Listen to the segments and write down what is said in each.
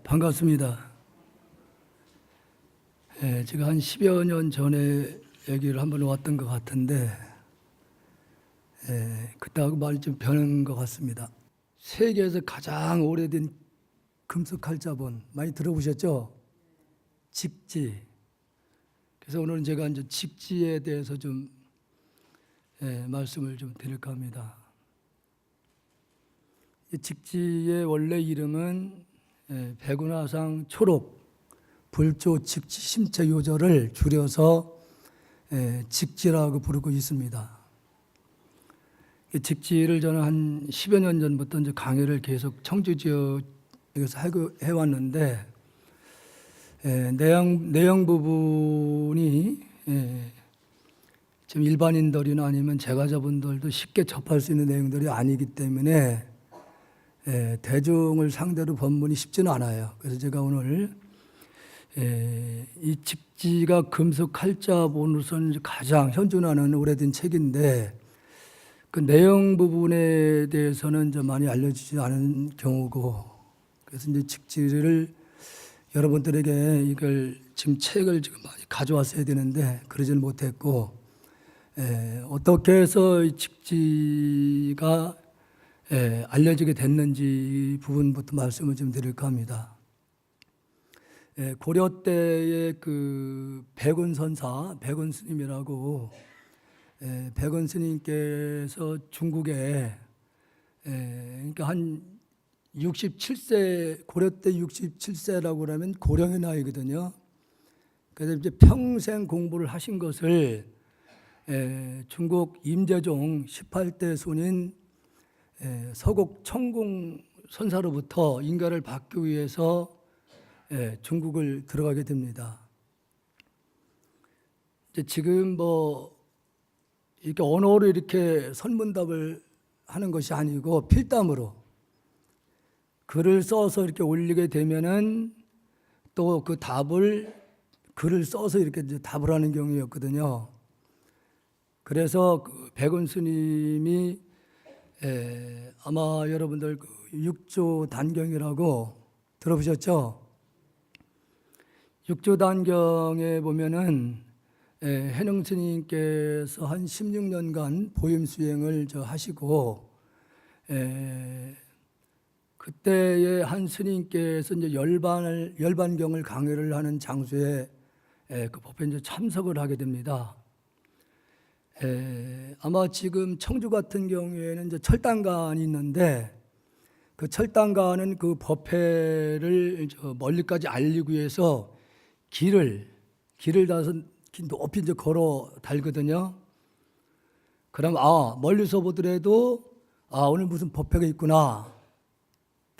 반갑습니다. 제가 한 10여 년 전에 여기를 한번 왔던 것 같은데 그때하고 많이 좀 변한 것 같습니다. 세계에서 가장 오래된 금속 칼자본 많이 들어보셨죠? 직지. 그래서 오늘은 제가 이제 직지에 대해서 좀 말씀을 좀 드릴까 합니다. 이 직지의 원래 이름은 백운화상 초록 불조 직지 심체 요절을 줄여서 직지라고 부르고 있습니다. 이 직지를 저는 한 10여 년 전부터 이제 강의를 계속 청주 지역에서 해왔는데 내용 부분이 지금 일반인들이나 아니면 제과자분들도 쉽게 접할 수 있는 내용들이 아니기 때문에 대중을 상대로 법문이 쉽지는 않아요. 그래서 제가 오늘 이 직지가 금속 칼자본으로서는 가장 현존하는 오래된 책인데 그 내용 부분에 대해서는 좀 많이 알려지지 않은 경우고, 그래서 이제 직지를 여러분들에게 이걸 지금 책을 지금 많이 가져왔어야 되는데 그러지는 못했고, 어떻게 해서 이 직지가 알려지게 됐는지 부분부터 말씀을 좀 드릴까 합니다. 고려 때의 그 백운선사, 백운 스님이라고 백운 스님께서 중국에 그러니까 한 67세, 고려 때 67세라고 그러면 고령의 나이거든요. 그래서 이제 평생 공부를 하신 것을 중국 임재종 18대 손인 서곡 청공 선사로부터 인가를 받기 위해서 중국을 들어가게 됩니다. 이제 지금 뭐 이렇게 언어로 이렇게 설문답을 하는 것이 아니고 필담으로 글을 써서 이렇게 올리게 되면은 또 그 답을 글을 써서 이렇게 이제 답을 하는 경우였거든요. 그래서 그 백운 스님이 아마 여러분들 그 육조 단경이라고 들어보셨죠? 육조 단경에 보면은 해능 스님께서 한 16년간 보임 수행을 하시고 그때에 한 스님께서 이제 열반경을 강의를 하는 장소에 그 법회 이제 참석을 하게 됩니다. 아마 지금 청주 같은 경우에는 이제 철당관이 있는데 그 철당관은 그 법회를 멀리까지 알리기 위해서 길을 다서 높이 이제 걸어 달거든요. 그럼 멀리서 보더라도 오늘 무슨 법회가 있구나.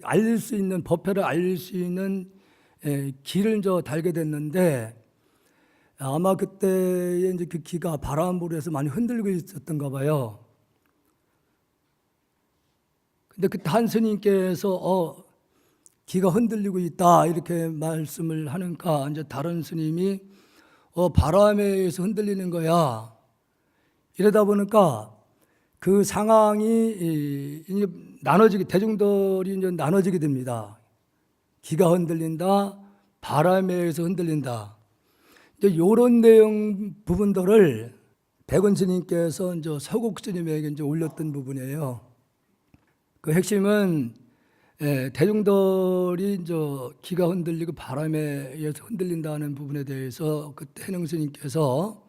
알릴 수 있는 법회를 알릴 수 있는 길을 달게 됐는데 아마 그때에 이제 그 기가 바람 불에서 많이 흔들고 있었던가 봐요. 근데 그때 한 스님께서 기가 흔들리고 있다 이렇게 말씀을 하니까 이제 다른 스님이 바람에 의해서 흔들리는 거야. 이러다 보니까 그 상황이 이제 대중들이 이제 나눠지게 됩니다. 기가 흔들린다, 바람에 의해서 흔들린다. 이제 이런 내용 부분들을 백운 스님께서 이제 서곡 스님에게 이제 올렸던 부분이에요. 그 핵심은 대중들이 이제 기가 흔들리고 바람에 의해서 흔들린다는 부분에 대해서 그때 해능 스님께서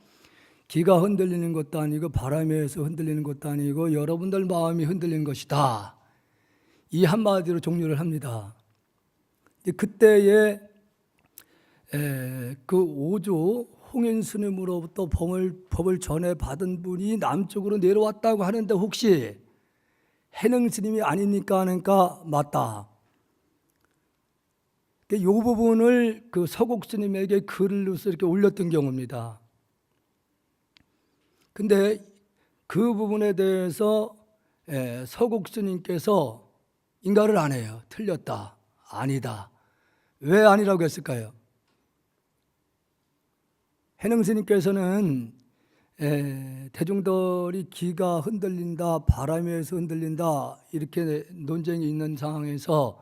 기가 흔들리는 것도 아니고 바람에 의해서 흔들리는 것도 아니고 여러분들 마음이 흔들리는 것이다. 이 한마디로 종료를 합니다. 그때에 그 오조 홍인 스님으로부터 법을 전해 받은 분이 남쪽으로 내려왔다고 하는데 혹시 해능 스님이 아닙니까 하니까 맞다. 이 부분을 그 서곡 스님에게 글로서 이렇게 올렸던 경우입니다. 근데 그 부분에 대해서 서곡 스님께서 인가를 안 해요. 틀렸다. 아니다. 왜 아니라고 했을까요? 해능 스님께서는 대중들이 기가 흔들린다, 바람에 의해서 흔들린다 이렇게 논쟁이 있는 상황에서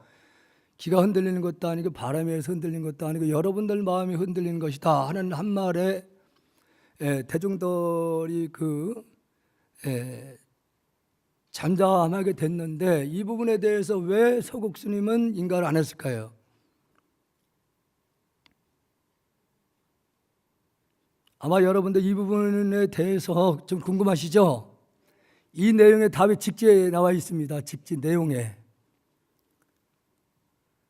기가 흔들리는 것도 아니고 바람에 의해서 흔들리는 것도 아니고 여러분들 마음이 흔들리는 것이다 하는 한 말에 대중들이 잠잠하게 됐는데, 이 부분에 대해서 왜 서국 스님은 인가를 안 했을까요? 아마 여러분들 이 부분에 대해서 좀 궁금하시죠? 이 내용의 답이 직지에 나와 있습니다. 직지 내용에.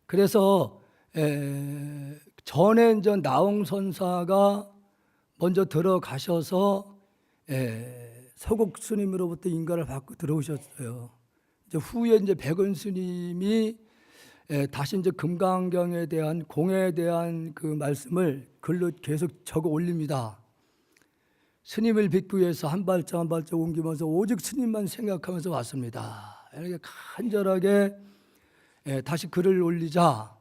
그래서 전에 이제 나홍 선사가 먼저 들어가셔서 서국 스님으로부터 인가를 받고 들어오셨어요. 이제 후에 이제 백은 스님이 다시 이제 금강경에 대한 공에 대한 그 말씀을 글로 계속 적어 올립니다. 스님을 뵙기 위해서 한 발짝 한 발짝 옮기면서 오직 스님만 생각하면서 왔습니다. 이렇게 간절하게 다시 글을 올리자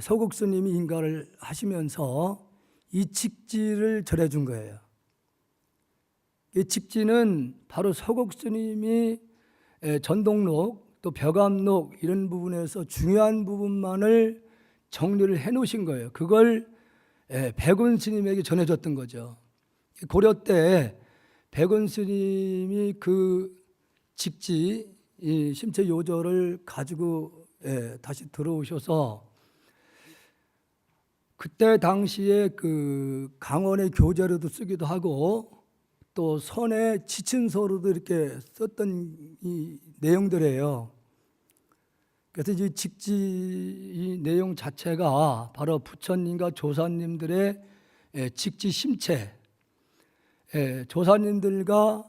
서국 스님이 인가를 하시면서 이 직지를 전해준 거예요. 이 직지는 바로 서국 스님이 전동록 또 벽암록 이런 부분에서 중요한 부분만을 정리를 해 놓으신 거예요. 그걸 백운 스님에게 전해줬던 거죠. 고려 때 백운 스님이 그 직지 이 심체 요절을 가지고 다시 들어오셔서 그때 당시에 그 강원의 교재로도 쓰기도 하고 또 선의 지친서로도 이렇게 썼던 이 내용들이에요. 그래서 이 직지 이 내용 자체가 바로 부처님과 조사님들의 직지 심체, 조사님들과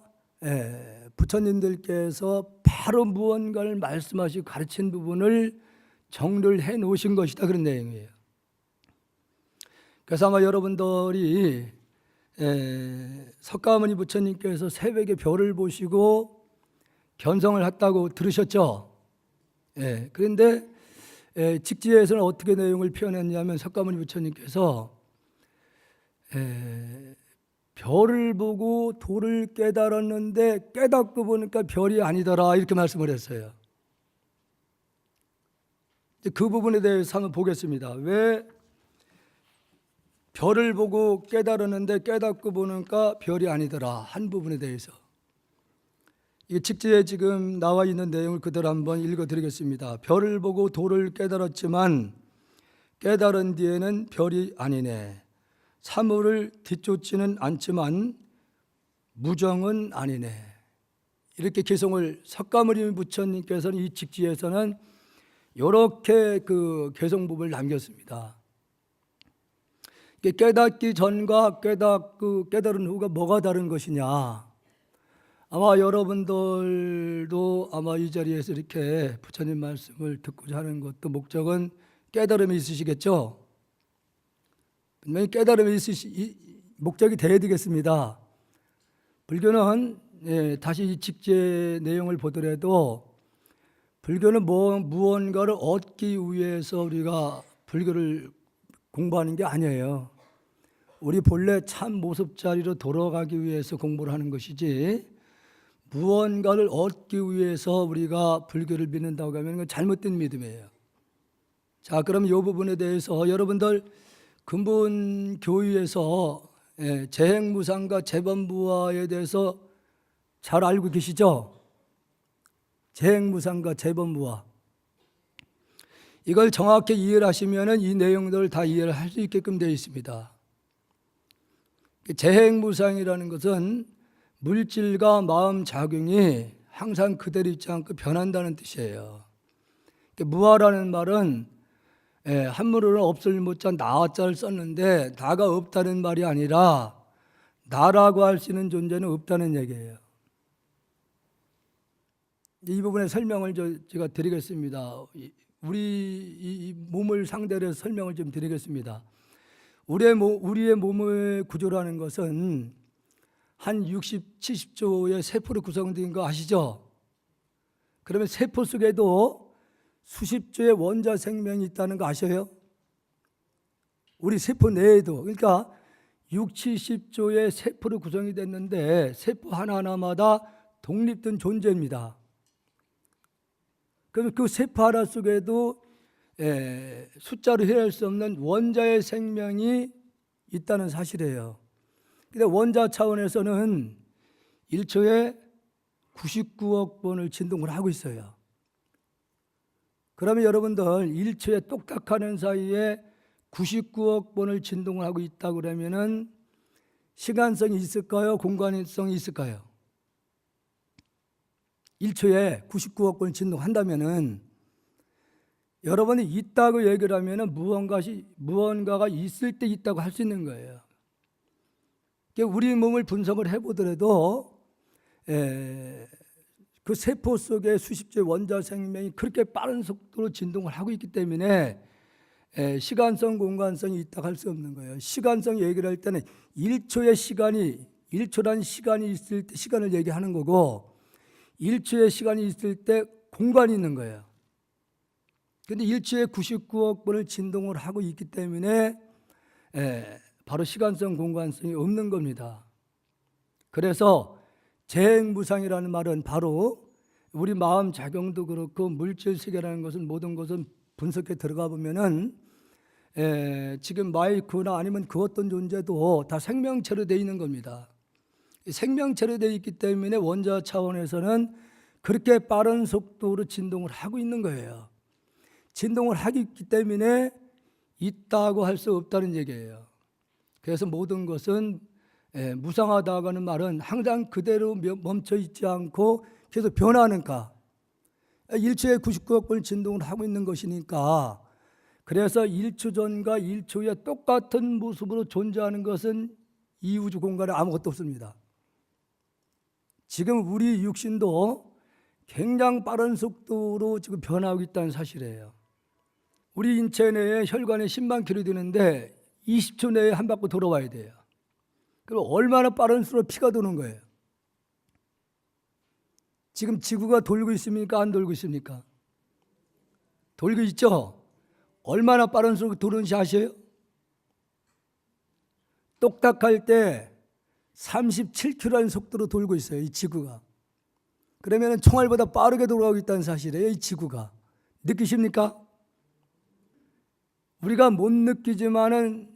부처님들께서 바로 무언가를 말씀하시고 가르친 부분을 정리를 해 놓으신 것이다, 그런 내용이에요. 그래서 아마 여러분들이 석가모니 부처님께서 새벽에 별을 보시고 견성을 했다고 들으셨죠? 그런데 직지에서는 어떻게 내용을 표현했냐면 석가모니 부처님께서 별을 보고 도를 깨달았는데 깨닫고 보니까 별이 아니더라, 이렇게 말씀을 했어요. 그 부분에 대해서 한번 보겠습니다. 왜 별을 보고 깨달았는데 깨닫고 보니까 별이 아니더라 한 부분에 대해서, 이 직지에 지금 나와 있는 내용을 그대로 한번 읽어드리겠습니다. 별을 보고 도를 깨달았지만 깨달은 뒤에는 별이 아니네. 사물을 뒤쫓지는 않지만 무정은 아니네. 이렇게 개성을 석가모니 부처님께서는 이 직지에서는 이렇게 그 개성법을 남겼습니다. 깨닫기 전과 깨달은 후가 뭐가 다른 것이냐. 아마 여러분들도 아마 이 자리에서 이렇게 부처님 말씀을 듣고자 하는 것도 목적은 깨달음이 있으시겠죠. 분명히 깨달음이 목적이 되어야 되겠습니다. 불교는 다시 이 직제 내용을 보더라도 불교는 무언가를 얻기 위해서 우리가 불교를 공부하는 게 아니에요. 우리 본래 참 모습 자리로 돌아가기 위해서 공부를 하는 것이지, 무언가를 얻기 위해서 우리가 불교를 믿는다고 하면 그건 잘못된 믿음이에요. 자, 그럼 이 부분에 대해서 여러분들 근본 교의에서 재행무상과 재범부화에 대해서 잘 알고 계시죠? 재행무상과 재범부화, 이걸 정확히 이해를 하시면 이 내용들을 다 이해를 할 수 있게끔 되어 있습니다. 재행무상이라는 것은 물질과 마음 작용이 항상 그대로 있지 않고 변한다는 뜻이에요. 무아라는 말은 한문으로는 없을 못자 나자를 썼는데 나가 없다는 말이 아니라 나라고 할 수 있는 존재는 없다는 얘기예요. 이 부분에 설명을 제가 드리겠습니다. 우리 이 몸을 상대로 해서 설명을 좀 드리겠습니다. 우리의 몸의 구조라는 것은 한 60, 70조의 세포로 구성된 거 아시죠? 그러면 세포 속에도 수십 조의 원자 생명이 있다는 거 아셔요? 우리 세포 내에도. 그러니까 6, 70조의 세포로 구성이 됐는데 세포 하나하나마다 독립된 존재입니다. 그러면 그 세포 하나 속에도 숫자로 헤아릴 수 없는 원자의 생명이 있다는 사실이에요. 근데 원자 차원에서는 1초에 99억 번을 진동을 하고 있어요. 그러면 여러분들 1초에 똑딱하는 사이에 99억 번을 진동을 하고 있다 그러면은 시간성이 있을까요? 공간성이 있을까요? 1초에 99억 번 진동한다면은 여러분이 있다고 얘기를 하면은 무언가가 있을 때 있다고 할 수 있는 거예요. 우리 몸을 분석을 해보더라도 그 세포 속에 수십조의 원자 생명이 그렇게 빠른 속도로 진동을 하고 있기 때문에 시간성, 공간성이 있다고 할 수 없는 거예요. 시간성 얘기를 할 때는 1초의 시간이, 1초라는 시간이 있을 때 시간을 얘기하는 거고 1초의 시간이 있을 때 공간이 있는 거예요. 그런데 1초에 99억 번을 진동을 하고 있기 때문에 바로 시간성, 공간성이 없는 겁니다. 그래서 재행무상이라는 말은 바로 우리 마음 작용도 그렇고 물질 세계라는 것은 모든 것은 분석에 들어가 보면은 지금 마이크나 아니면 그 어떤 존재도 다 생명체로 되어 있는 겁니다. 생명체로 되어 있기 때문에 원자 차원에서는 그렇게 빠른 속도로 진동을 하고 있는 거예요. 진동을 하기 때문에 있다고 할 수 없다는 얘기예요. 그래서 모든 것은 무상하다고 하는 말은 항상 그대로 멈춰 있지 않고 계속 변하니까 1초에 99억 번 진동을 하고 있는 것이니까 그래서 1초 전과 1초 후에 똑같은 모습으로 존재하는 것은 이 우주 공간에 아무것도 없습니다. 지금 우리 육신도 굉장히 빠른 속도로 지금 변하고 있다는 사실이에요. 우리 인체 내에 혈관에 10만 킬로 되는데 20초 내에 한 바퀴 돌아와야 돼요. 그럼 얼마나 빠른 속도로 피가 도는 거예요? 지금 지구가 돌고 있습니까? 안 돌고 있습니까? 돌고 있죠? 얼마나 빠른 속도로 도는지 아세요? 똑딱할 때 37km라는 속도로 돌고 있어요, 이 지구가. 그러면 총알보다 빠르게 돌아가고 있다는 사실이에요, 이 지구가. 느끼십니까? 우리가 못 느끼지만은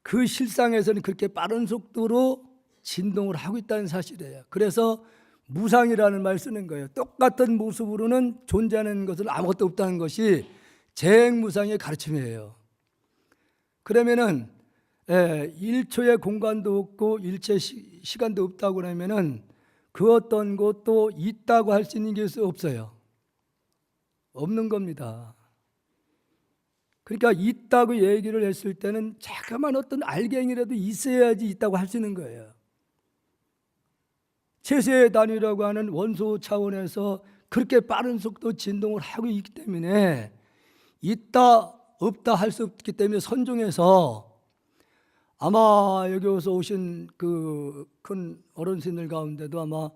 그 실상에서는 그렇게 빠른 속도로 진동을 하고 있다는 사실이에요. 그래서 무상이라는 말 쓰는 거예요. 똑같은 모습으로는 존재하는 것은 아무것도 없다는 것이 재행무상의 가르침이에요. 그러면은 1초의 공간도 없고 1초의 시간도 없다고 하면은 그 어떤 것도 있다고 할 수 있는 게 없어요. 없는 겁니다. 그러니까 있다고 얘기를 했을 때는 자그마한 어떤 알갱이라도 있어야지 있다고 할 수 있는 거예요. 최소의 단위라고 하는 원소 차원에서 그렇게 빠른 속도 진동을 하고 있기 때문에 있다 없다 할 수 없기 때문에 선종해서 아마 여기 와서 오신 그 큰 어른신들 가운데도 아마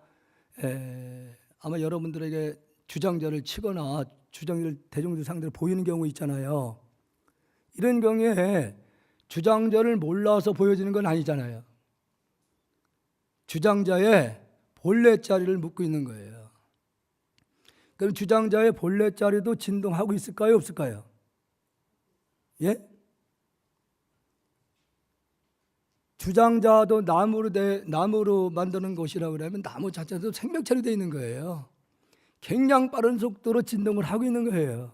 여러분들에게 주장자를 치거나 주장자를 대중들 상대로 보이는 경우 있잖아요. 이런 경우에 주장자를 몰라서 보여지는 건 아니잖아요. 주장자의 본래 자리를 묻고 있는 거예요. 그럼 주장자의 본래 자리도 진동하고 있을까요? 없을까요? 예? 주장자도 나무로 만드는 것이라고 그러면 나무 자체도 생명체로 되어 있는 거예요. 굉장히 빠른 속도로 진동을 하고 있는 거예요.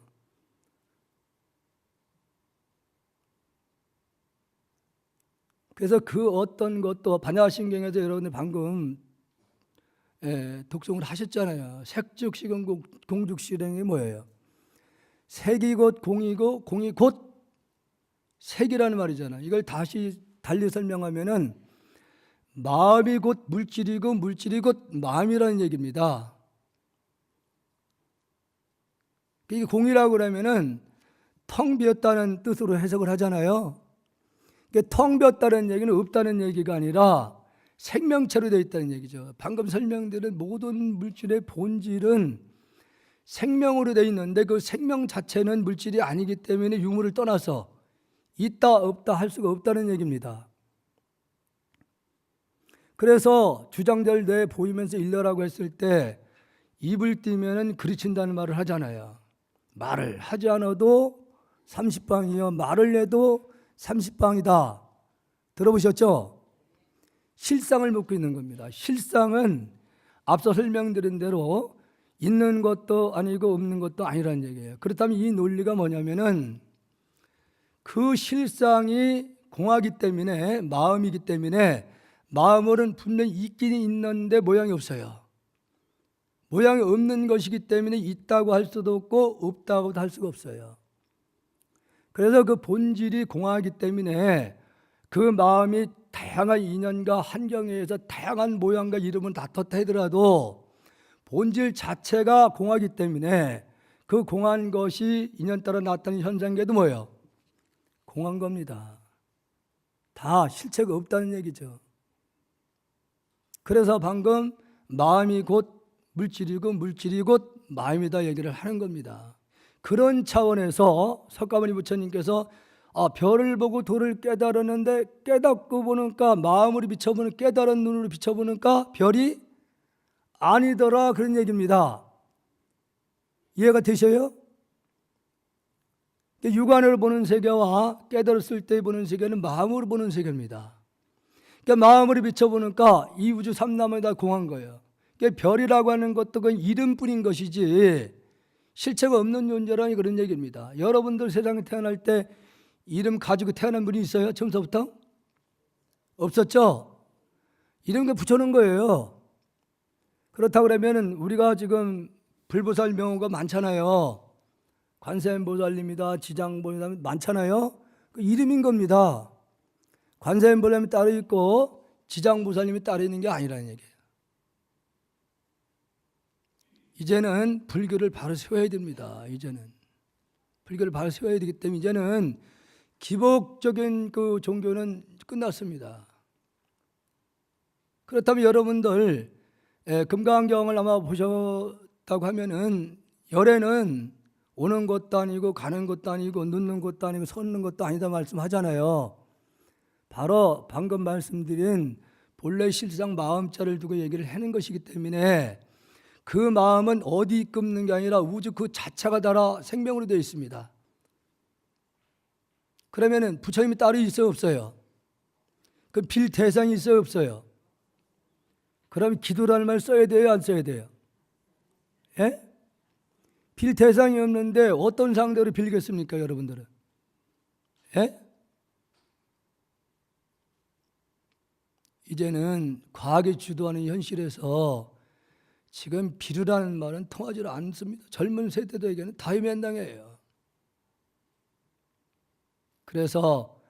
그래서 그 어떤 것도 반야신경에서 여러분들 방금 독송을 하셨잖아요. 색즉 시경 공죽 실행이 뭐예요? 색이 곧 공이고 공이 곧 색이라는 말이잖아요. 이걸 다시 달리 설명하면은 마음이 곧 물질이고 물질이 곧 마음이라는 얘기입니다. 이게 공이라고 그러면은 텅 비었다는 뜻으로 해석을 하잖아요. 텅 비었다는 얘기는 없다는 얘기가 아니라 생명체로 되어 있다는 얘기죠. 방금 설명드린 모든 물질의 본질은 생명으로 되어 있는데 그 생명 자체는 물질이 아니기 때문에 유무를 떠나서 있다 없다 할 수가 없다는 얘기입니다. 그래서 주장자를 내 보이면서 일러라고 했을 때 입을 띄면은 그르친다는 말을 하잖아요. 말을 하지 않아도 30방이요. 말을 내도 30방이다. 들어보셨죠? 실상을 묻고 있는 겁니다. 실상은 앞서 설명드린 대로 있는 것도 아니고 없는 것도 아니라는 얘기예요. 그렇다면 이 논리가 뭐냐면은 그 실상이 공하기 때문에, 마음이기 때문에 마음은 분명히 있긴 있는데 모양이 없어요. 모양이 없는 것이기 때문에 있다고 할 수도 없고 없다고도 할 수가 없어요. 그래서 그 본질이 공하기 때문에 그 마음이 다양한 인연과 환경에 의해서 다양한 모양과 이름은 다 떴다 하더라도 본질 자체가 공하기 때문에 그 공한 것이 인연 따라 나타나는 현상계도 뭐예요? 공한 겁니다. 다 실체가 없다는 얘기죠. 그래서 방금 마음이 곧 물질이고 물질이 곧 마음이다 얘기를 하는 겁니다. 그런 차원에서 석가모니 부처님께서 별을 보고 도를 깨달았는데 깨닫고 보니까 마음으로 비춰보는 깨달은 눈으로 비춰보니까 별이 아니더라 그런 얘기입니다. 이해가 되셔요? 육안으로 보는 세계와 깨달았을 때 보는 세계는 마음으로 보는 세계입니다. 그러니까 마음으로 비춰보니까 이 우주 삼남이 다 공한 거예요. 그러니까 별이라고 하는 것도 그 이름뿐인 것이지 실체가 없는 존재라니 그런 얘기입니다. 여러분들 세상에 태어날 때 이름 가지고 태어난 분이 있어요? 처음부터? 없었죠? 이름 붙여놓은 거예요. 그렇다고 그러면 우리가 지금 불보살 명호가 많잖아요. 관세음보살님이다, 지장보살님 많잖아요. 그 이름인 겁니다. 관세음보살님이 따로 있고 지장보살님이 따로 있는 게 아니라는 얘기예요. 이제는 불교를 바로 세워야 됩니다. 이제는 불교를 바로 세워야 되기 때문에 이제는 기복적인 그 종교는 끝났습니다. 그렇다면 여러분들 금강경을 아마 보셨다고 하면은 열에는 오는 것도 아니고 가는 것도 아니고 눕는 것도 아니고 섰는 것도 아니다 말씀하잖아요. 바로 방금 말씀드린 본래 실상 마음자를 두고 얘기를 하는 것이기 때문에 그 마음은 어디 끊는 게 아니라 우주 그 자체가 달아 생명으로 되어 있습니다. 그러면은 부처님이 따로 있어요, 없어요? 그 빌 대상이 있어요, 없어요? 그럼 기도라는 말 써야 돼요, 안 써야 돼요? 예? 빌 대상이 없는데 어떤 상대로 빌겠습니까, 여러분들은? 예? 이제는 과학이 주도하는 현실에서 지금 비르라는 말은 통하지 않습니다. 젊은 세대들에게는 다 해면당해요. 그래서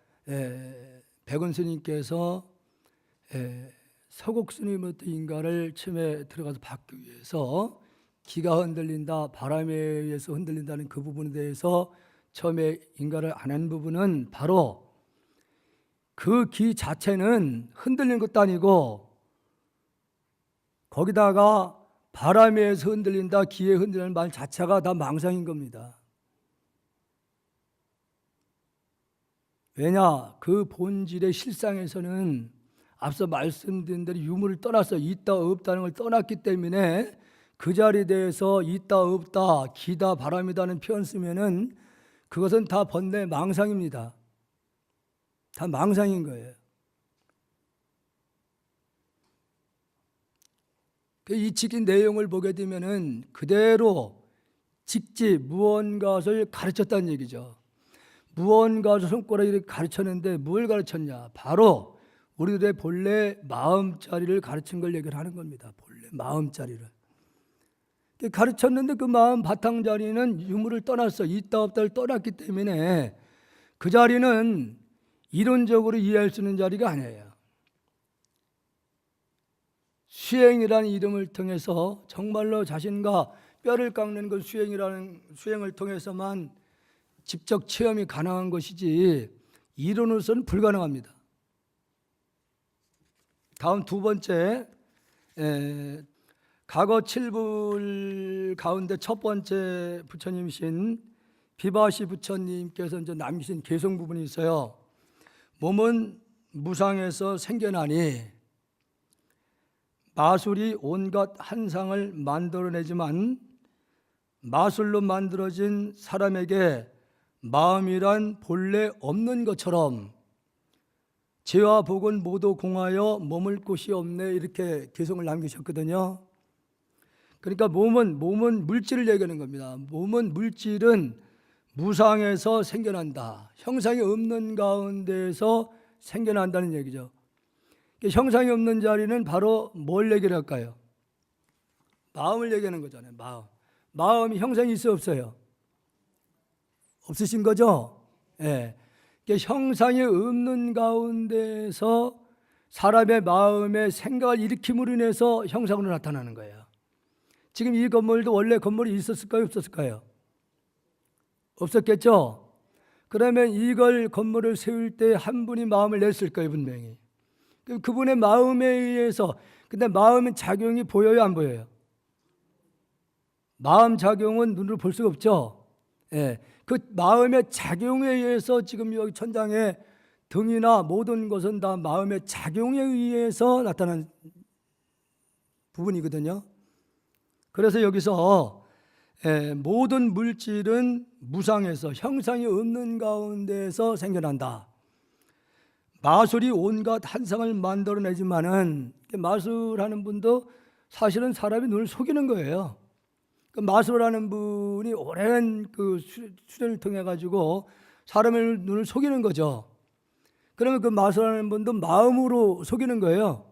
백운 스님께서 서곡 스님부터 인가를 처음에 들어가서 받기 위해서 기가 흔들린다, 바람에 의해서 흔들린다는 그 부분에 대해서 처음에 인가를 안 한 부분은 바로 그 기 자체는 흔들리는 것도 아니고 거기다가 바람에 의해서 흔들린다, 기에 흔들리는 말 자체가 다 망상인 겁니다. 왜냐? 그 본질의 실상에서는 앞서 말씀드린 대로 유무를 떠나서 있다 없다는 걸 떠났기 때문에 그 자리에 대해서 있다 없다 기다 바람이다는 표현 쓰면은 그것은 다 번뇌 망상입니다. 다 망상인 거예요. 이 지킨 내용을 보게 되면은 그대로 직지 무언가를 가르쳤다는 얘기죠. 무언가를 손가락으로 가르쳤는데 뭘 가르쳤냐? 바로 우리들의 본래 마음자리를 가르친 걸 얘기를 하는 겁니다. 본래 마음자리를 가르쳤는데 그 마음 바탕자리는 유무를 떠났어. 있다 없다를 떠났기 때문에 그 자리는 이론적으로 이해할 수 있는 자리가 아니에요. 수행이라는 이름을 통해서 정말로 자신과 뼈를 깎는 그 수행이라는 수행을 통해서만 직접 체험이 가능한 것이지 이론으로서는 불가능합니다. 다음 두 번째, 과거 7불 가운데 첫 번째 부처님이신 비바시 부처님께서 이제 남기신 개성 부분이 있어요. 몸은 무상에서 생겨나니 마술이 온갖 한상을 만들어내지만 마술로 만들어진 사람에게 마음이란 본래 없는 것처럼 죄와 복은 모두 공하여 머물 곳이 없네, 이렇게 개성을 남기셨거든요. 그러니까 몸은 물질을 얘기하는 겁니다. 몸은 물질은 무상에서 생겨난다. 형상이 없는 가운데에서 생겨난다는 얘기죠. 형상이 없는 자리는 바로 뭘 얘기를 할까요? 마음을 얘기하는 거잖아요. 마음이 형상이 있어요, 없어요? 없으신 거죠? 예. 형상이 없는 가운데서 사람의 마음의 생각을 일으킴으로 인해서 형상으로 나타나는 거예요. 지금 이 건물도 원래 건물이 있었을까요, 없었을까요? 없었겠죠? 그러면 이걸 건물을 세울 때 한 분이 마음을 냈을 거예요, 분명히. 그분의 마음에 의해서. 근데 마음의 작용이 보여요, 안 보여요? 마음 작용은 눈으로 볼 수가 없죠. 예. 그 마음의 작용에 의해서 지금 여기 천장에 등이나 모든 것은 다 마음의 작용에 의해서 나타난 부분이거든요. 그래서 여기서 모든 물질은 무상에서 형상이 없는 가운데서 생겨난다. 마술이 온갖 한상을 만들어내지만은, 마술하는 분도 사실은 사람의 눈을 속이는 거예요. 그 마술하는 분이 오랜 그 수련을 통해 가지고 사람의 눈을 속이는 거죠. 그러면 그 마술하는 분도 마음으로 속이는 거예요.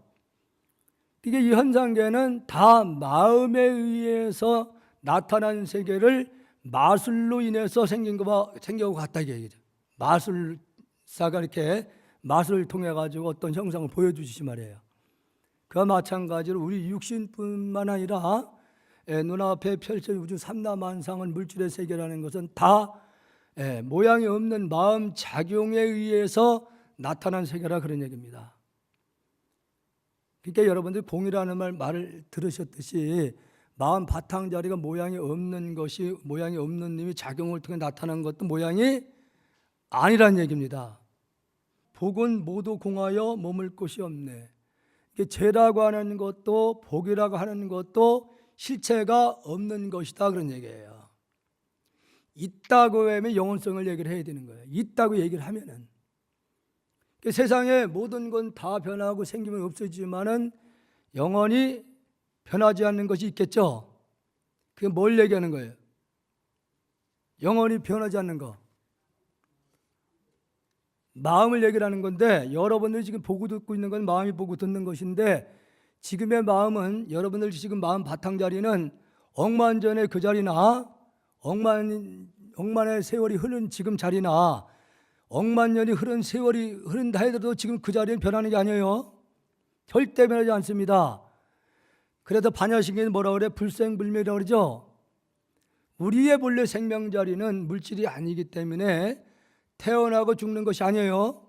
이게 이 현상계는 다 마음에 의해서 나타난 세계를 마술로 인해서 생긴 것과 같다, 이게 얘기죠. 마술사가 이렇게 마술을 통해 가지고 어떤 형상을 보여주시지 말이에요. 그와 마찬가지로 우리 육신뿐만 아니라 눈앞에 펼쳐진 우주 삼라만상은 물질의 세계라는 것은 다 모양이 없는 마음 작용에 의해서 나타난 세계라, 그런 얘기입니다. 그러니까 여러분들이 공이라는 말을 들으셨듯이 마음 바탕자리가 모양이 없는 것이, 모양이 없는 님이 작용을 통해 나타난 것도 모양이 아니란 얘기입니다. 복은 모두 공하여 머물 곳이 없네. 죄라고 하는 것도 복이라고 하는 것도 실체가 없는 것이다, 그런 얘기예요. 있다고 하면 영원성을 얘기를 해야 되는 거예요. 있다고 얘기를 하면은. 세상에 모든 건 다 변하고 생기면 없어지지만은 영원히 변하지 않는 것이 있겠죠. 그게 뭘 얘기하는 거예요? 영원히 변하지 않는 거. 마음을 얘기하는 건데, 여러분들이 지금 보고 듣고 있는 건 마음이 보고 듣는 것인데, 지금의 마음은, 여러분들 지금 마음 바탕자리는 억만전의 그 자리나 억만의 세월이 흐른 지금 자리나 억만 년이 흐른 세월이 흐른다 해도 지금 그 자리는 변하는 게 아니에요. 절대 변하지 않습니다. 그래서 반야신경이 뭐라 그래? 불생불멸이라고 그러죠. 우리의 본래 생명 자리는 물질이 아니기 때문에 태어나고 죽는 것이 아니에요.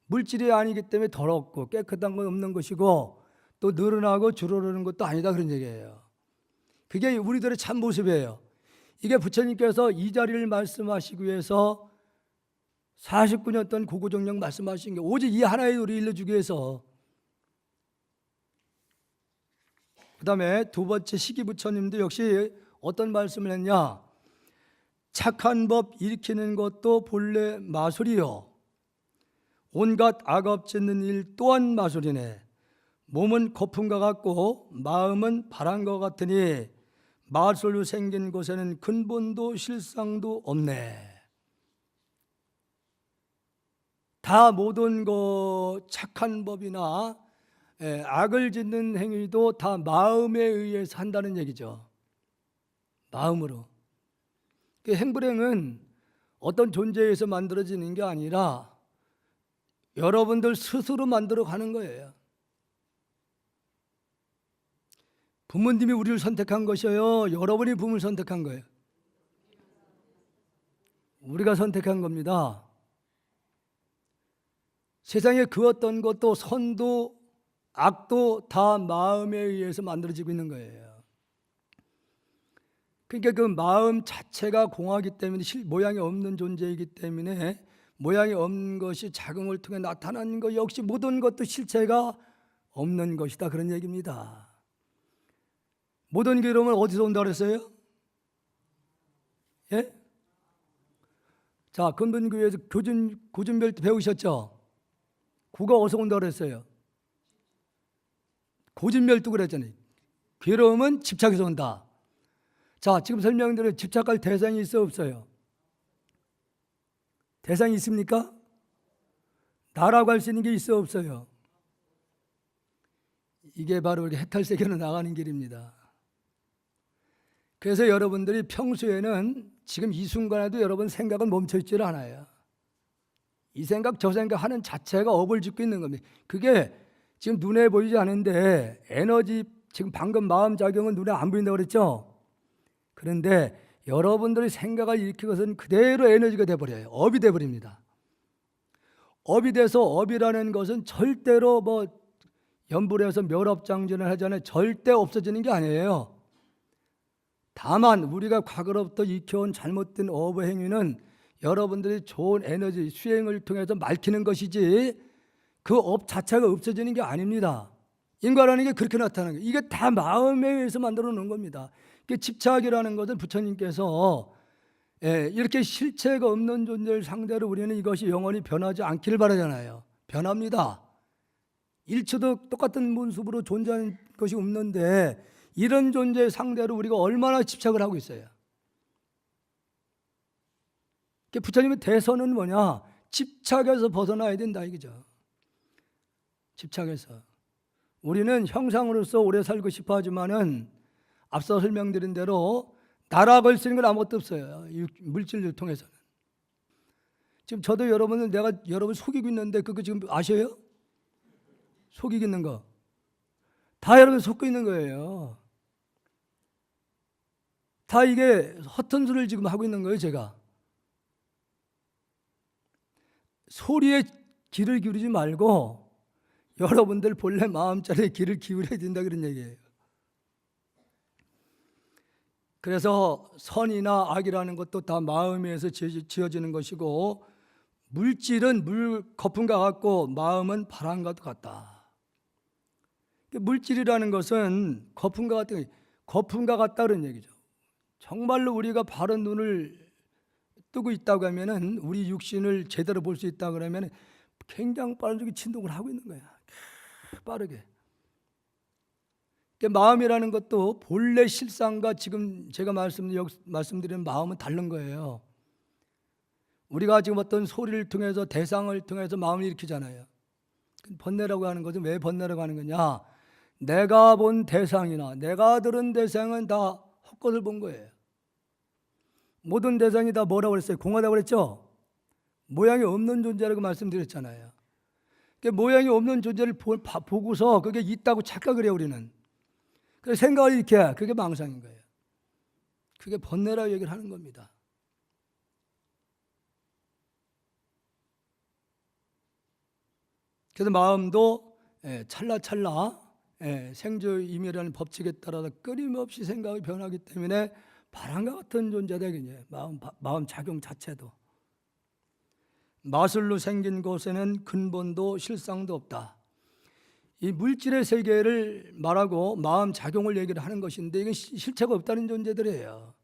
물질이 아니기 때문에 더럽고 깨끗한 건 없는 것이고 또 늘어나고 줄어드는 것도 아니다, 그런 얘기예요. 그게 우리들의 참 모습이에요. 이게 부처님께서 이 자리를 말씀하시기 위해서 49년 동안 고고정령 말씀하신 게 오직 이 하나의 도리를 일러주기 위해서. 그 다음에 두 번째 시기부처님도 역시 어떤 말씀을 했냐? 착한 법 일으키는 것도 본래 마술이요, 온갖 악업 짓는 일 또한 마술이네. 몸은 거품과 같고 마음은 바람과 같으니 마술로 생긴 곳에는 근본도 실상도 없네. 다 모든 것, 착한 법이나 악을 짓는 행위도 다 마음에 의해서 한다는 얘기죠. 마음으로. 그 행불행은 어떤 존재에서 만들어지는 게 아니라 여러분들 스스로 만들어 가는 거예요. 부모님이 우리를 선택한 것이에요, 여러분이 부모를 선택한 거예요? 우리가 선택한 겁니다. 세상에 그 어떤 것도 선도 악도 다 마음에 의해서 만들어지고 있는 거예요. 그러니까 그 마음 자체가 공하기 때문에 모양이 없는 존재이기 때문에 모양이 없는 것이 작용을 통해 나타나는 것 역시 모든 것도 실체가 없는 것이다, 그런 얘기입니다. 모든 괴로움은 어디서 온다고 그랬어요? 예? 자, 근본교회에서 고준별도 배우셨죠? 구가 어디서 온다고 그랬어요? 고준별도 그랬잖아요. 괴로움은 집착에서 온다. 자, 지금 설명드린 집착할 대상이 있어 없어요? 대상이 있습니까? 나라고 할 수 있는 게 있어 없어요? 이게 바로 우리 해탈세계로 나가는 길입니다. 그래서 여러분들이 평소에는 지금 이 순간에도 여러분 생각은 멈춰있질 않아요. 이 생각 저 생각 하는 자체가 업을 짓고 있는 겁니다. 그게 지금 눈에 보이지 않는데 에너지, 지금 방금 마음작용은 눈에 안 보인다고 그랬죠? 그런데 여러분들이 생각을 일으킨 것은 그대로 에너지가 돼버려요. 업이 돼버립니다. 업이 돼서, 업이라는 것은 절대로 뭐 연불해서 멸업장전을 하잖아요. 절대 없어지는 게 아니에요. 다만 우리가 과거로부터 익혀온 잘못된 업의 행위는 여러분들이 좋은 에너지 수행을 통해서 맑히는 것이지 그 업 자체가 없어지는 게 아닙니다. 인과라는 게 그렇게 나타나는 거예요. 이게 다 마음에 의해서 만들어 놓은 겁니다. 집착이라는 것은 부처님께서 이렇게 실체가 없는 존재를 상대로 우리는 이것이 영원히 변하지 않기를 바라잖아요. 변합니다. 1초도 똑같은 모습으로 존재하는 것이 없는데 이런 존재 상대로 우리가 얼마나 집착을 하고 있어요. 부처님의 대선은 뭐냐? 집착에서 벗어나야 된다 이거죠. 집착에서. 우리는 형상으로서 오래 살고 싶어 하지만은 앞서 설명드린 대로 나라 걸 수 있는 건 아무것도 없어요. 물질을 통해서는. 지금 저도 여러분은 내가 여러분 속이고 있는데 그거 지금 아셔요? 속이고 있는 거. 다 여러분 속고 있는 거예요. 다 이게 허튼 소리를 지금 하고 있는 거예요, 제가. 소리에 귀를 기울이지 말고 여러분들 본래 마음자리에 귀를 기울여야 된다 그런 얘기예요. 그래서 선이나 악이라는 것도 다 마음에서 지어지는 것이고 물질은 거품과 같고 마음은 바람과도 같다. 물질이라는 것은 거품과 같다 그런 얘기죠. 정말로 우리가 바른 눈을 뜨고 있다고 하면은 우리 육신을 제대로 볼 수 있다 그러면 굉장히 빠르게 진동을 하고 있는 거야. 빠르게. 마음이라는 것도 본래 실상과 지금 제가 말씀드리는 마음은 다른 거예요. 우리가 지금 어떤 소리를 통해서 대상을 통해서 마음을 일으키잖아요. 번뇌라고 하는 것은 왜 번뇌라고 하는 거냐? 내가 본 대상이나 내가 들은 대상은 다 헛것을 본 거예요. 모든 대상이 다 뭐라고 그랬어요? 공하다고 그랬죠? 모양이 없는 존재라고 말씀드렸잖아요. 모양이 없는 존재를 보고서 그게 있다고 착각을 해요, 우리는. 그래서 생각을 이렇게 그게 망상인 거예요. 그게 번뇌라고 얘기를 하는 겁니다. 그래서 마음도 찰나찰나 생조임이라는 법칙에 따라서 끊임없이 생각이 변하기 때문에 바람과 같은 존재되겠네요. 마음 작용 자체도. 마술로 생긴 곳에는 근본도 실상도 없다. 이 물질의 세계를 말하고 마음 작용을 얘기를 하는 것인데 이건 실체가 없다는 존재들이에요.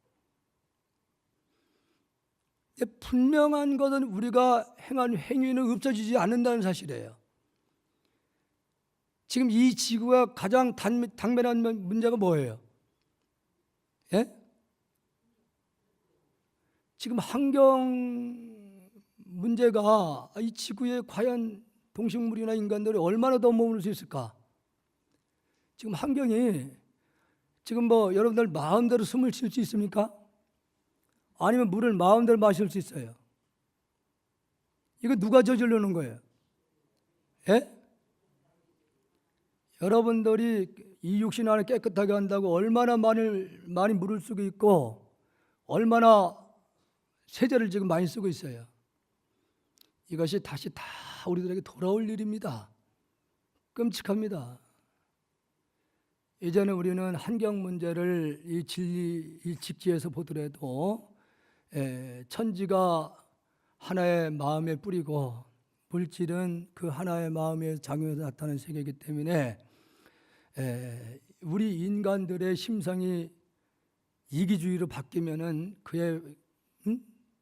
분명한 것은 우리가 행한 행위는 없어지지 않는다는 사실이에요. 지금 이 지구가 가장 당면한 문제가 뭐예요? 예? 지금 환경 문제가 이 지구에 과연 동식물이나 인간들이 얼마나 더 머물 수 있을까? 지금 환경이 지금 뭐 여러분들 마음대로 숨을 쉴 수 있습니까? 아니면 물을 마음대로 마실 수 있어요? 이거 누가 저질러 놓은 거예요? 예? 여러분들이 이 육신 안을 깨끗하게 한다고 얼마나 많이 물을 쓰고 있고 얼마나 세제를 지금 많이 쓰고 있어요. 이것이 다시 다 우리들에게 돌아올 일입니다. 끔찍합니다. 이제는 우리는 환경 문제를 이 진리, 이 직지에서 보더라도 천지가 하나의 마음에 뿌리고 물질은 그 하나의 마음에 작용해서 나타나는 세계이기 때문에 우리 인간들의 심성이 이기주의로 바뀌면은 그의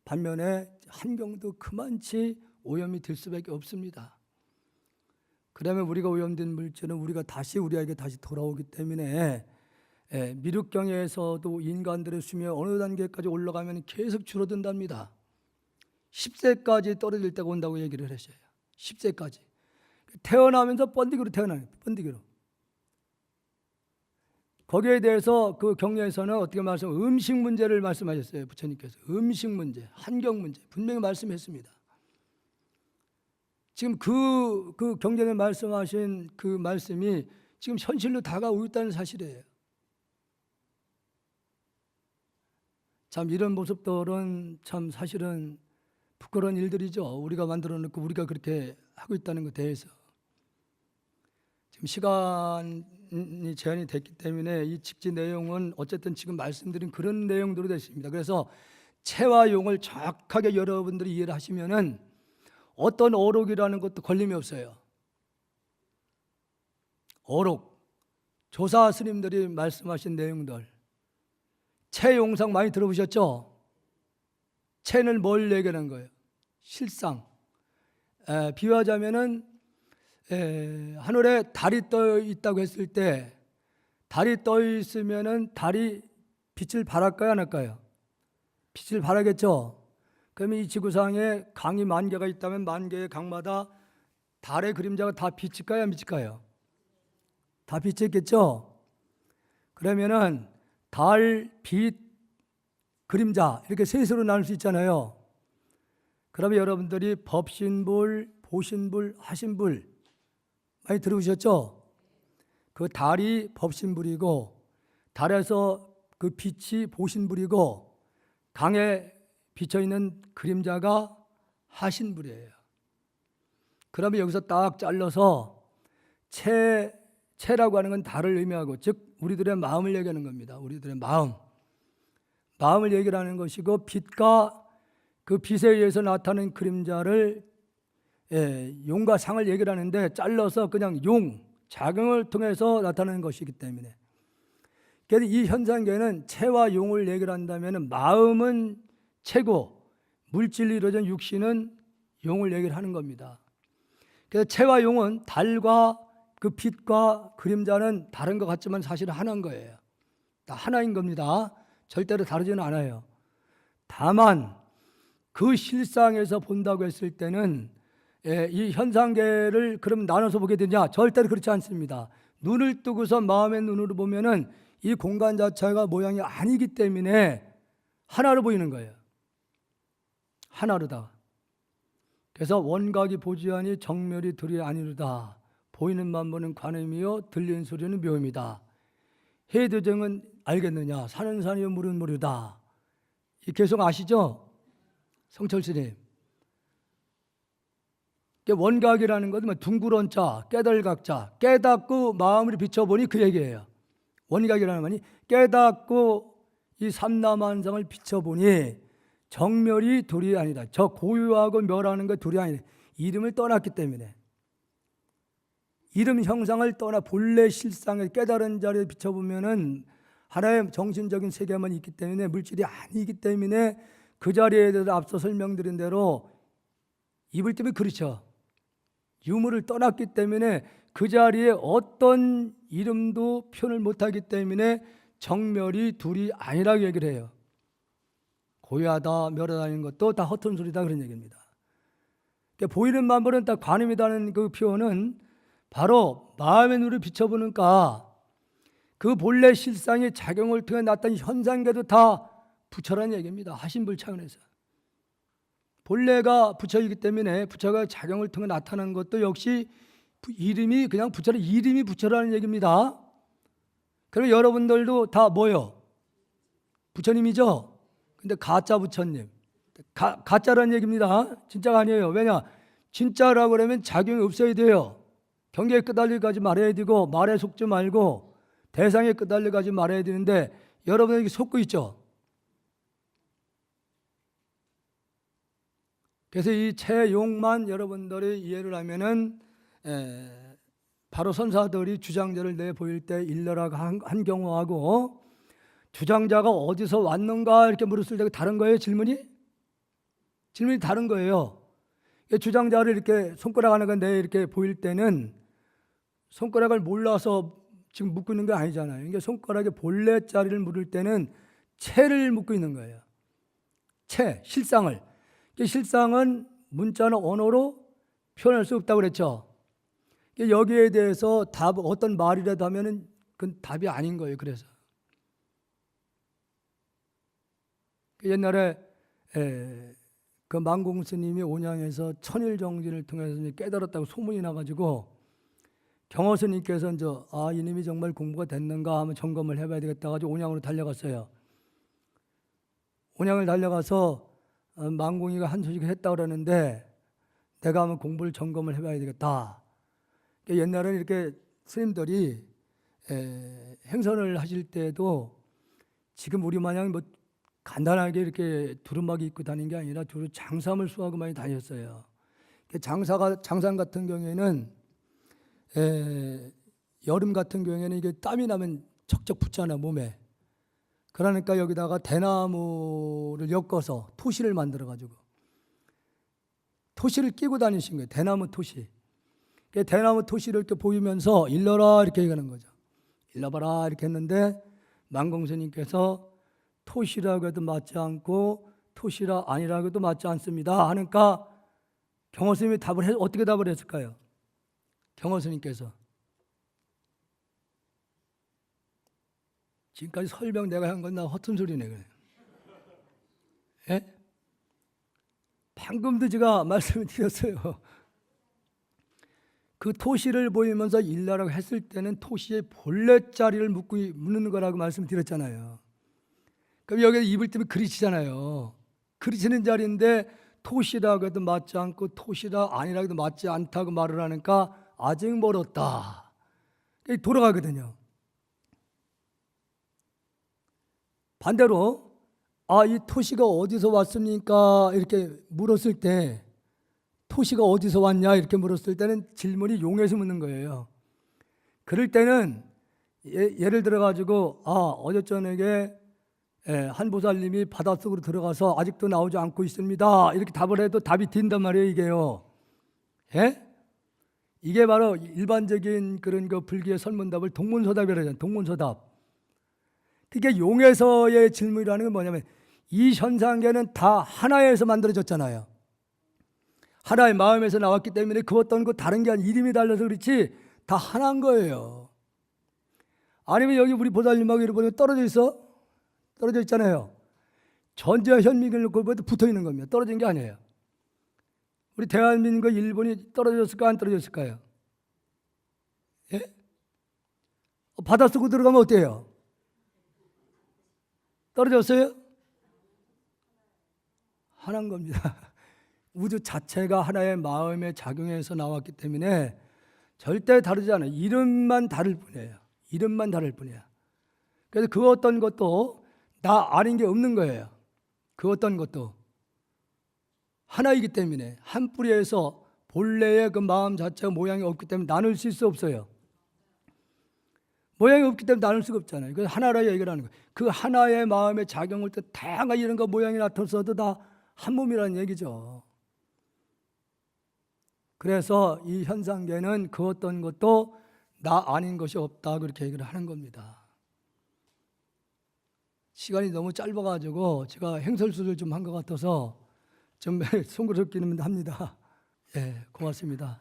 반면에 환경도 그만치 오염이 될 수밖에 없습니다. 그러면 우리가 오염된 물질은 우리에게 다시 돌아오기 때문에 미륵경에서도 인간들의 수명이 어느 단계까지 올라가면 계속 줄어든답니다. 10세까지 떨어질 때가 온다고 얘기를 했어요. 10세까지. 태어나면서 번디기로 태어나요. 번디기로. 거기에 대해서 그 경례에서는 어떻게 음식 문제를 말씀하셨어요. 부처님께서. 음식 문제, 환경 문제 분명히 말씀했습니다. 지금 그 경전에 말씀하신 그 말씀이 지금 현실로 다가오고 있다는 사실이에요. 참 이런 모습들은 참 사실은 부끄러운 일들이죠. 우리가 만들어 놓고 우리가 그렇게 하고 있다는 것에 대해서. 지금 시간이 제한이 됐기 때문에 이 직지 내용은 어쨌든 지금 말씀드린 그런 내용들로 됐습니다. 그래서 체와 용을 정확하게 여러분들이 이해를 하시면은 어떤 어록이라는 것도 걸림이 없어요. 어록, 조사 스님들이 말씀하신 내용들. 체 용상 많이 들어보셨죠? 체는 뭘 얘기하는 거예요? 실상. 비유하자면은 하늘에 달이 떠 있다고 했을 때 달이 떠 있으면은 달이 빛을 발할까요, 안 할까요? 빛을 발하겠죠. 그러면 이 지구상에 강이 10,000개가 있다면 10,000개의 강마다 달의 그림자가 다 비칠까요, 안 비칠까요? 다 비쳤겠죠. 그러면은 달, 빛, 그림자 이렇게 셋으로 나눌 수 있잖아요. 그러면 여러분들이 법신불, 보신불, 하신불 많이 들어보셨죠? 그 달이 법신불이고 달에서 그 빛이 보신불이고 강에 비쳐있는 그림자가 하신불이에요. 그러면 여기서 딱 잘라서 체라고 하는 건 달을 의미하고 즉 우리들의 마음을 얘기하는 겁니다. 우리들의 마음을 얘기하는 것이고 빛과 그 빛에 의해서 나타나는 그림자를 용과 상을 얘기를 하는데 잘라서 그냥 작용을 통해서 나타나는 것이기 때문에 그래서 이 현상계는 체와 용을 얘기를 한다면 마음은 체고 물질로 이루어진 육신은 용을 얘기를 하는 겁니다. 그래서 체와 용은 달과 그 빛과 그림자는 다른 것 같지만 사실은 하나인 거예요. 다 하나인 겁니다. 절대로 다르지는 않아요. 다만 그 실상에서 본다고 했을 때는 이 현상계를 그럼 나눠서 보게 되냐? 절대로 그렇지 않습니다. 눈을 뜨고서 마음의 눈으로 보면은 이 공간 자체가 모양이 아니기 때문에 하나로 보이는 거예요. 하나로다. 그래서 원각이 보지하니 정멸이 둘이 아니로다. 보이는 만보는 관음이요 들리는 소리는 묘입니다. 해도정은 알겠느냐? 산은 산이요 물은 물이다. 이 계속 아시죠? 성철스님. 원각이라는 것은 둥그런 자, 깨달각자, 깨닫고 마음을 비춰보니 그 얘기예요. 원각이라는 말이 깨닫고 이 삼라만상을 비춰보니 정멸이 둘이 아니다. 저 고유하고 멸하는 것 둘이 아니다. 이름을 떠났기 때문에 이름 형상을 떠나 본래 실상을 깨달은 자리에 비춰보면은 하나의 정신적인 세계만 있기 때문에 물질이 아니기 때문에 그 자리에 대해서 앞서 설명드린 대로 입을 때문에 그렇죠. 유무를 떠났기 때문에 그 자리에 어떤 이름도 표현을 못하기 때문에 정멸이 둘이 아니라고 얘기를 해요. 고유하다, 멸하다는 것도 다 허튼 소리다 그런 얘기입니다. 그러니까 보이는 만물은 다 관음이다는 그 표현은 바로 마음의 눈을 비춰보니까 그 본래 실상의 작용을 통해 나타난 현상계도 다 부처라는 얘기입니다. 하신불 차원에서. 본래가 부처이기 때문에 부처가 작용을 통해 나타난 것도 역시 이름이 그냥 부처라, 이름이 부처라는 얘기입니다. 그럼 여러분들도 다 뭐요? 부처님이죠? 근데 가짜 부처님. 가짜라는 얘기입니다. 진짜가 아니에요. 왜냐? 진짜라고 그러면 작용이 없어야 돼요. 경계에 끄달려가지 말아야 되고 말에 속지 말고 대상에 끄달려가지 말아야 되는데 여러분에게 속고 있죠. 그래서 이 체용만 여러분들이 이해를 하면은 바로 선사들이 주장자를 내보일 때 일러라고 한 경우하고 주장자가 어디서 왔는가 이렇게 물었을 때 다른 거예요, 질문이? 질문이 다른 거예요. 주장자를 이렇게 손가락 하나가 내 이렇게 보일 때는 손가락을 몰라서 지금 묶고 있는 게 아니잖아요. 그러니까 손가락에 본래 자리를 물을 때는 채를 묶고 있는 거예요. 채, 실상을. 실상은 문자나 언어로 표현할 수 없다고 그랬죠. 여기에 대해서 답, 어떤 말이라도 하면은 그건 답이 아닌 거예요. 그래서 옛날에 그 만공 스님이 온양에서 천일정진을 통해서 깨달았다고 소문이 나가지고 경호 스님께서 이제 이님이 정말 공부가 됐는가 하면 점검을 해봐야 되겠다 가지고 온양으로 달려갔어요. 온양을 달려가서 만공이가 한 소식을 했다고 그러는데 내가 한번 공부를 점검을 해봐야 되겠다. 옛날에는 이렇게 스님들이 행선을 하실 때도 지금 우리 마냥 뭐 간단하게 이렇게 두루마기 입고 다니는 게 아니라 주로 장삼을 수하고 많이 다녔어요. 장삼 같은 경우에는 여름 같은 경우에는 이게 땀이 나면 척척 붙잖아 몸에. 그러니까 여기다가 대나무를 엮어서 토시를 만들어 가지고 토시를 끼고 다니신 거예요. 대나무 토시. 대나무 토시를 이렇게 보이면서 일러라 이렇게 얘기하는 거죠. 일러봐라 이렇게 했는데 만공스님께서 토시라고 해도 맞지 않고 토시라 아니라고 해도 맞지 않습니다 하니까 경호스님이 어떻게 답을 했을까요? 경호스님께서 지금까지 설명 내가 한 건 나 허튼 소리네 그래. 예? 방금도 제가 말씀을 드렸어요. 그 토시를 보이면서 일러라고 했을 때는 토시의 본래 자리를 묻는 거라고 말씀드렸잖아요. 그럼 여기에 입을 때문에 그리치잖아요. 그리치는 자리인데 토시라고 해도 맞지 않고 토시라 아니라고 해도 맞지 않다고 말을 하니까 아직 멀었다. 돌아가거든요. 반대로 이 토시가 어디서 왔습니까? 이렇게 물었을 때 토시가 어디서 왔냐 이렇게 물었을 때는 질문이 용해서 묻는 거예요. 그럴 때는 예를 들어 가지고 어제 저녁에 한 보살님이 바닷속으로 들어가서 아직도 나오지 않고 있습니다. 이렇게 답을 해도 답이 튄단 말이에요, 이게요. 예? 이게 바로 일반적인 그런 그 불교의 설문답을 동문서답이라고 하잖아요. 동문서답. 그게 용에서의 질문이라는 건 뭐냐면 이 현상계는 다 하나에서 만들어졌잖아요. 하나의 마음에서 나왔기 때문에 그 어떤 그 다른 게 아니라 이름이 달라서 그렇지 다 하나인 거예요. 아니면 여기 우리 보살님하고 이렇게 보면 떨어져 있어? 떨어져 있잖아요. 전제와 현미경을 놓고 봐도 붙어 있는 겁니다. 떨어진 게 아니에요. 우리 대한민국과 일본이 떨어졌을까 안 떨어졌을까요? 예? 바닷속으로 들어가면 어때요? 떨어졌어요? 하나인 겁니다. 우주 자체가 하나의 마음의 작용에서 나왔기 때문에 절대 다르지 않아요. 이름만 다를 뿐이에요. 이름만 다를 뿐이야. 그래서 그 어떤 것도 나 아닌 게 없는 거예요. 그 어떤 것도 하나이기 때문에 한 뿌리에서 본래의 그 마음 자체가 모양이 없기 때문에 나눌 수 없어요. 모양이 없기 때문에 나눌 수가 없잖아요. 그래서 하나라 얘기를 하는 거예요. 그 하나의 마음의 작용을 때 다양한 이런 거 모양이 나타나서도 다 한 몸이라는 얘기죠. 그래서 이 현상계는 그 어떤 것도 나 아닌 것이 없다 그렇게 얘기를 하는 겁니다. 시간이 너무 짧아가지고 제가 행설수를 좀 한 것 같아서 좀 송구스럽기는 합니다. 예, 고맙습니다.